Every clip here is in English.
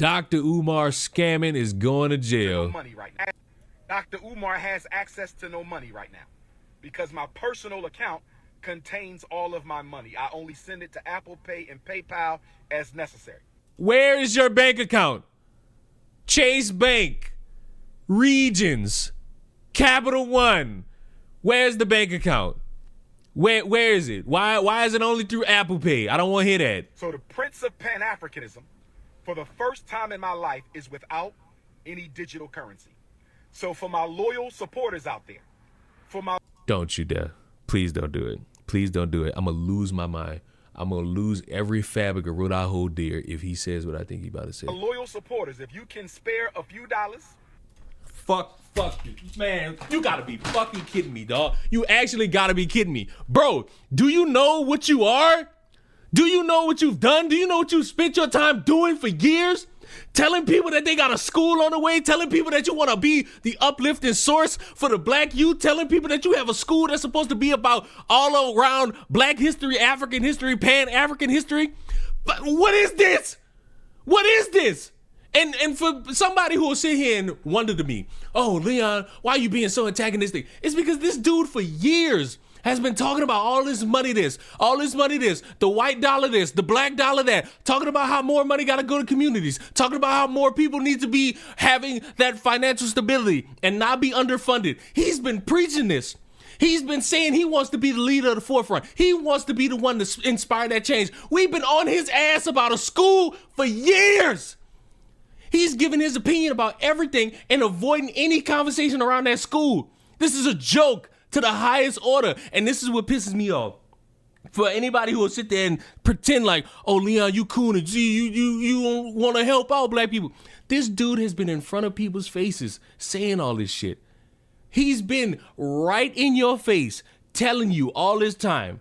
Dr. Umar scamming is going to jail. No money right now. Dr. Umar has access to no money right now because my personal account contains all of my money. I only send it to Apple Pay and PayPal as necessary. Where is your bank account? Chase Bank, Regions, Capital One. Where's the bank account? Where is it? Why is it only through Apple Pay? I don't want to hear that. So the Prince of Pan-Africanism, for the first time in my life, is without any digital currency. So for my loyal supporters out there, Don't you dare. Please don't do it. Please don't do it. I'm going to lose my mind. I'm going to lose every fabric of Rhode Island deer if he says what I think he about to say. Loyal supporters, if you can spare a few dollars. Fuck you. Man, you gotta be fucking kidding me, dog. You actually gotta be kidding me. Bro, do you know what you are? Do you know what you've done? Do you know what you've spent your time doing for years? Telling people that they got a school on the way, telling people that you want to be the uplifting source for the black youth, telling people that you have a school that's supposed to be about all around black history, African history, Pan-African history. But what is this? What is this? And for somebody who will sit here and wonder to me, oh, Leon, why are you being so antagonistic? It's because this dude for years has been talking about all this money this, the white dollar this, the black dollar that, talking about how more money got to go to communities, talking about how more people need to be having that financial stability and not be underfunded. He's been preaching this. He's been saying he wants to be the leader of the forefront. He wants to be the one to inspire that change. We've been on his ass about a school for years. He's giving his opinion about everything and avoiding any conversation around that school. This is a joke to the highest order. And this is what pisses me off. For anybody who will sit there and pretend like, oh, Leon, you cool and gee, you want to help out black people. This dude has been in front of people's faces saying all this shit. He's been right in your face telling you all this time.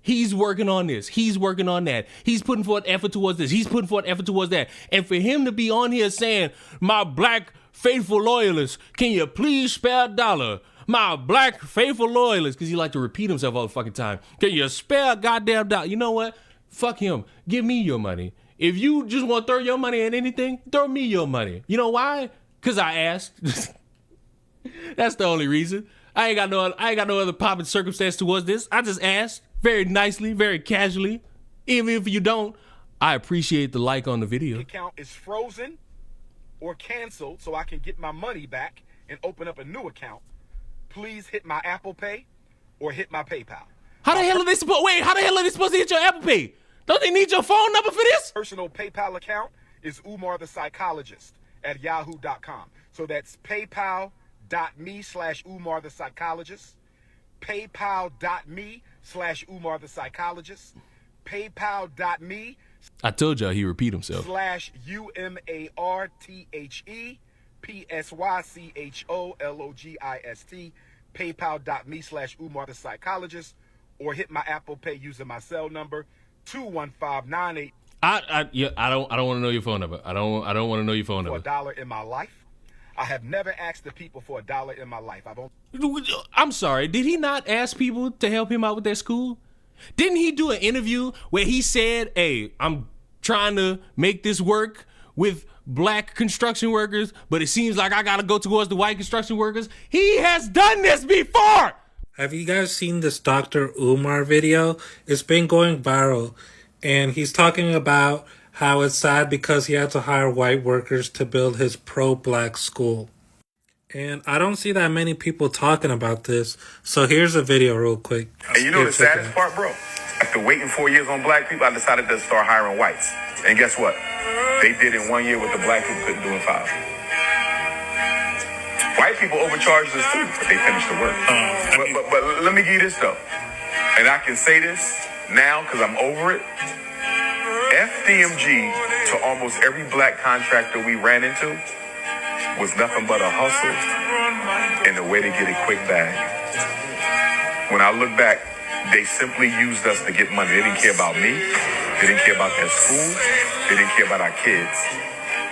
He's working on this. He's working on that. He's putting forth effort towards this. He's putting forth effort towards that. And for him to be on here saying, my black faithful loyalists, can you please spare a dollar? My black faithful loyalists, because he like to repeat himself all the fucking time. Can you spare a goddamn dollar? You know what? Fuck him. Give me your money. If you just want to throw your money at anything, throw me your money. You know why? Because I asked. That's the only reason. I ain't got no other popping circumstance towards this. I just asked. Very nicely, very casually. Even if you don't, I appreciate the like on the video. Account is frozen or canceled so I can get my money back and open up a new account. Please hit my Apple Pay or hit my PayPal. How the hell are they supposed to hit your Apple Pay? Don't they need your phone number for this? Personal PayPal account is Umar the Psychologist at yahoo.com. So that's paypal.me/Umar the Psychologist. PayPal.me/Umar the Psychologist. PayPal.me. I told y'all he repeat himself. /UMARTHEPSYCHOLOGIST. PayPal.me/Umar the Psychologist. Or hit my Apple Pay using my cell number 21598. I don't want to know your phone number. I don't want to know your phone number. For $1 in my life. I have never asked the people for $1 in my life. I'm sorry. Did he not ask people to help him out with their school? Didn't he do an interview where he said, hey, I'm trying to make this work with black construction workers, but it seems like I got to go towards the white construction workers? He has done this before. Have you guys seen this Dr. Umar video? It's been going viral, and he's talking about how it's sad because he had to hire white workers to build his pro-black school. And I don't see that many people talking about this, so here's a video real quick. And you know the saddest part, bro? After waiting 4 years on black people, I decided to start hiring whites. And guess what? They did in 1 year what the black people couldn't do in 5. White people overcharged us too, but they finished the work. But let me give you this, though. And I can say this now because I'm over it. FDMG to almost every black contractor we ran into was nothing but a hustle and a way to get a quick bag. When I look back, they simply used us to get money. They didn't care about me. They didn't care about their school. They didn't care about our kids.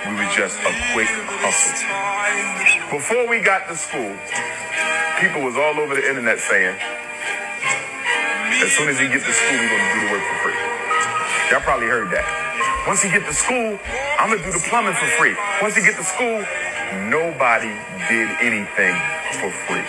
We were just a quick hustle. Before we got to school, people was all over the internet saying, as soon as he gets to school, we're going to do the work for free. Y'all probably heard that. Once he get to school, I'm gonna do the plumbing for free. Once he get to school, nobody did anything for free.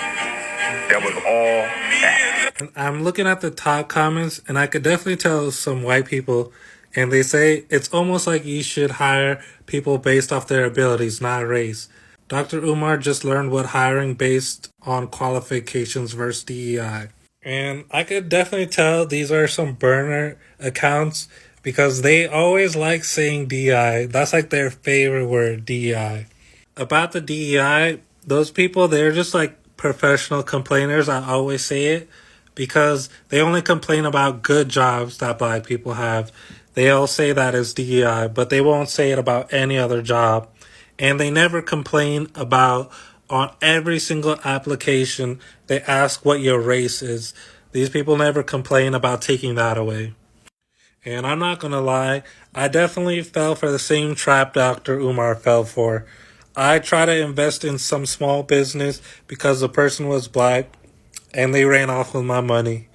That was all act. And I'm looking at the top comments, and I could definitely tell some white people, and they say it's almost like you should hire people based off their abilities, not race. Dr. Umar just learned what hiring based on qualifications versus DEI. And I could definitely tell these are some burner accounts because they always like saying DEI. That's like their favorite word, DEI. About the DEI, those people, they're just like professional complainers. I always say it because they only complain about good jobs that black people have. They all say that is DEI, but they won't say it about any other job. And they never complain about on every single application they ask what your race is. These people never complain about taking that away. And I'm not gonna lie, I definitely fell for the same trap Dr. Umar fell for. I tried to invest in some small business because the person was black and they ran off with my money.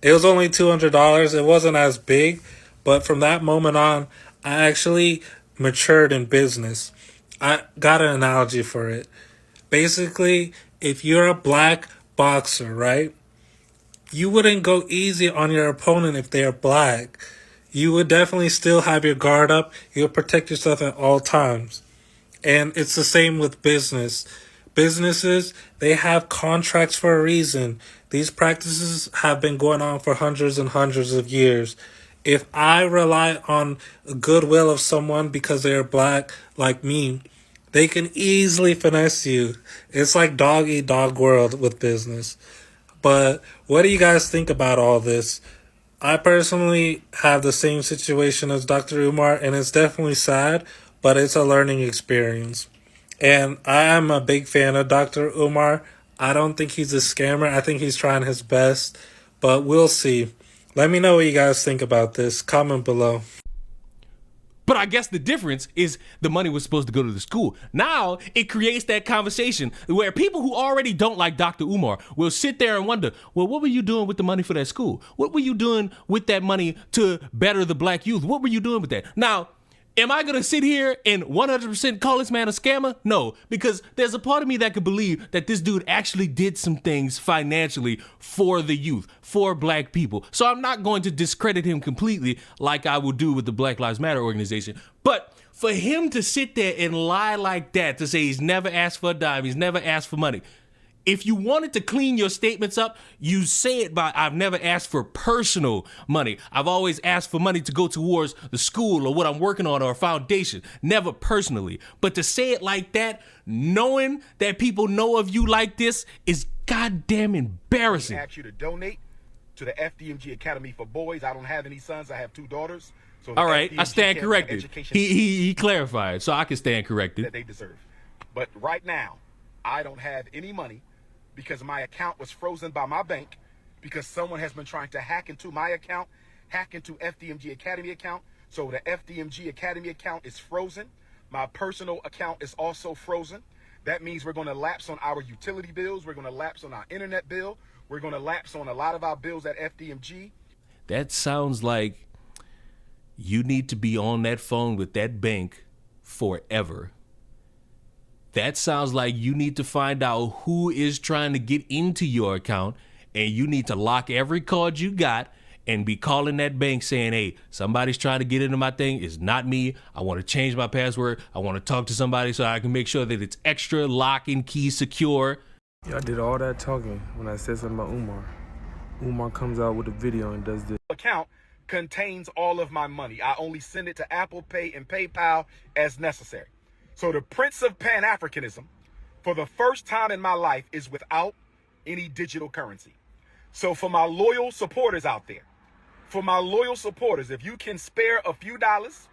It was only $200. It wasn't as big, but from that moment on, I actually matured in business. I got an analogy for it. Basically, if you're a black boxer, right? You wouldn't go easy on your opponent if they're black. You would definitely still have your guard up. You'll protect yourself at all times. And it's the same with business. Businesses, they have contracts for a reason. These practices have been going on for hundreds and hundreds of years. If I rely on the goodwill of someone because they're black like me, they can easily finesse you. It's like dog eat dog world with business. But what do you guys think about all this? I personally have the same situation as Dr. Umar, and it's definitely sad, but it's a learning experience. And I am a big fan of Dr. Umar. I don't think he's a scammer. I think he's trying his best, but we'll see. Let me know what you guys think about this. Comment below. But I guess the difference is the money was supposed to go to the school. Now it creates that conversation where people who already don't like Dr. Umar will sit there and wonder, well, what were you doing with the money for that school? What were you doing with that money to better the black youth? What were you doing with that? Now, am I going to sit here and 100% call this man a scammer? No, because there's a part of me that could believe that this dude actually did some things financially for the youth, for black people. So I'm not going to discredit him completely like I would do with the Black Lives Matter organization. But for him to sit there and lie like that, to say he's never asked for a dime, he's never asked for money. If you wanted to clean your statements up, you say it by, I've never asked for personal money. I've always asked for money to go towards the school or what I'm working on or a foundation, never personally. But to say it like that, knowing that people know of you like this, is goddamn embarrassing. I ask you to donate to the FDMG Academy for Boys. I don't have any sons. I have 2 daughters. So all right, I stand corrected. He clarified, so I can stand corrected. That they deserve. But right now, I don't have any money because my account was frozen by my bank because someone has been trying to hack into my account, hack into FDMG Academy account. So the FDMG Academy account is frozen. My personal account is also frozen. That means we're going to lapse on our utility bills. We're going to lapse on our internet bill. We're going to lapse on a lot of our bills at FDMG. That sounds like you need to be on that phone with that bank forever. That sounds like you need to find out who is trying to get into your account, and you need to lock every card you got and be calling that bank saying, hey, somebody's trying to get into my thing. It's not me. I want to change my password. I want to talk to somebody so I can make sure that it's extra lock and key secure. Y'all did all that talking when I said something about Umar. Umar comes out with a video and does this. Account contains all of my money. I only send it to Apple Pay and PayPal as necessary. So the Prince of Pan-Africanism, for the first time in my life, is without any digital currency. So for my loyal supporters out there, if you can spare a few dollars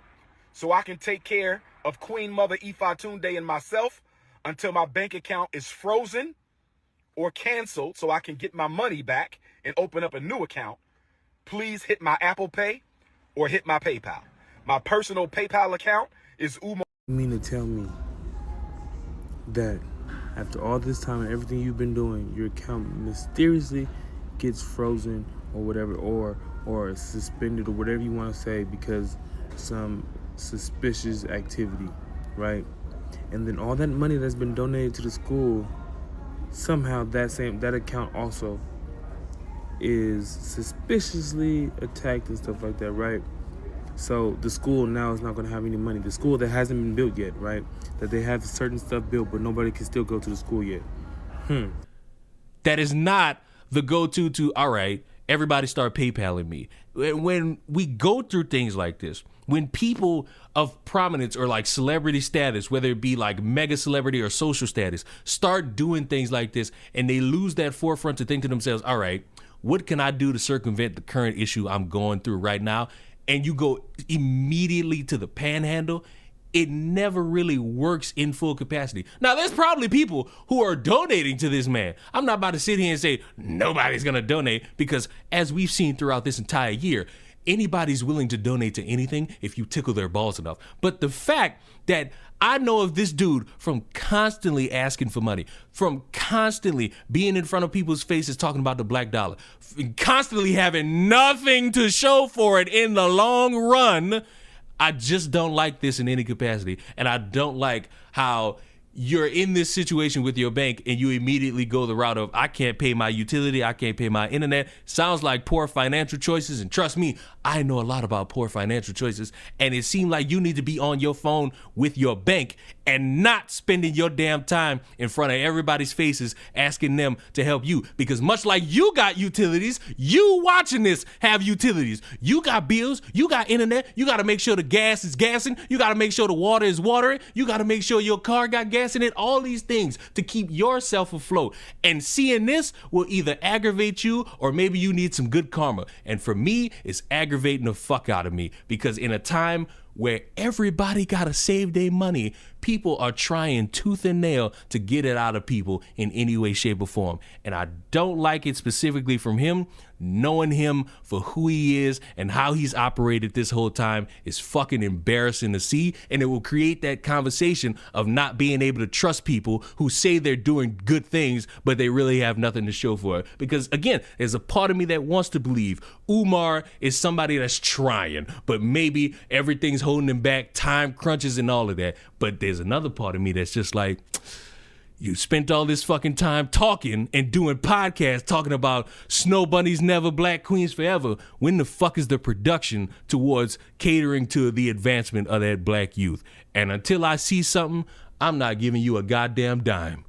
so I can take care of Queen Mother Ifatunde and myself until my bank account is frozen or canceled so I can get my money back and open up a new account, please hit my Apple Pay or hit my PayPal. My personal PayPal account is Umar. You mean to tell me that after all this time and everything you've been doing, your account mysteriously gets frozen or whatever, or suspended or whatever you want to say because some suspicious activity, right? And then all that money that's been donated to the school, somehow that account also is suspiciously attacked and stuff like that, right? So the school now is not going to have any money. The school that hasn't been built yet, right? That they have certain stuff built, but nobody can still go to the school yet. That is not the go-to to, all right, everybody start PayPaling me. When we go through things like this, when people of prominence or like celebrity status, whether it be like mega celebrity or social status, start doing things like this and they lose that forefront to think to themselves, all right, what can I do to circumvent the current issue I'm going through right now? And you go immediately to the panhandle, it never really works in full capacity. Now, there's probably people who are donating to this man. I'm not about to sit here and say nobody's going to donate, because as we've seen throughout this entire year, anybody's willing to donate to anything if you tickle their balls enough. But the fact that I know of this dude from constantly asking for money, from constantly being in front of people's faces talking about the black dollar, constantly having nothing to show for it in the long run, I just don't like this in any capacity. And I don't like how you're in this situation with your bank and you immediately go the route of, I can't pay my utility, I can't pay my internet. Sounds like poor financial choices. And trust me, I know a lot about poor financial choices. And it seemed like you need to be on your phone with your bank and not spending your damn time in front of everybody's faces asking them to help you. Because much like you got utilities, you watching this have utilities. You got bills, you got internet, you got to make sure the gas is gassing, you got to make sure the water is watering, you got to make sure your car got gas in it, all these things to keep yourself afloat. And seeing this will either aggravate you or maybe you need some good karma. And for me, it's aggravating the fuck out of me, because in a time where everybody gotta save their money, people are trying tooth and nail to get it out of people in any way, shape, or form. And I don't like it specifically from him. Knowing him for who he is and how he's operated this whole time is fucking embarrassing to see. And it will create that conversation of not being able to trust people who say they're doing good things, but they really have nothing to show for it. Because again, there's a part of me that wants to believe Umar is somebody that's trying, but maybe everything's holding him back, time crunches and all of that. But there's another part of me that's just like, you spent all this fucking time talking and doing podcasts talking about snow bunnies never, black queens forever. When the fuck is the production towards catering to the advancement of that black youth? And until I see something, I'm not giving you a goddamn dime.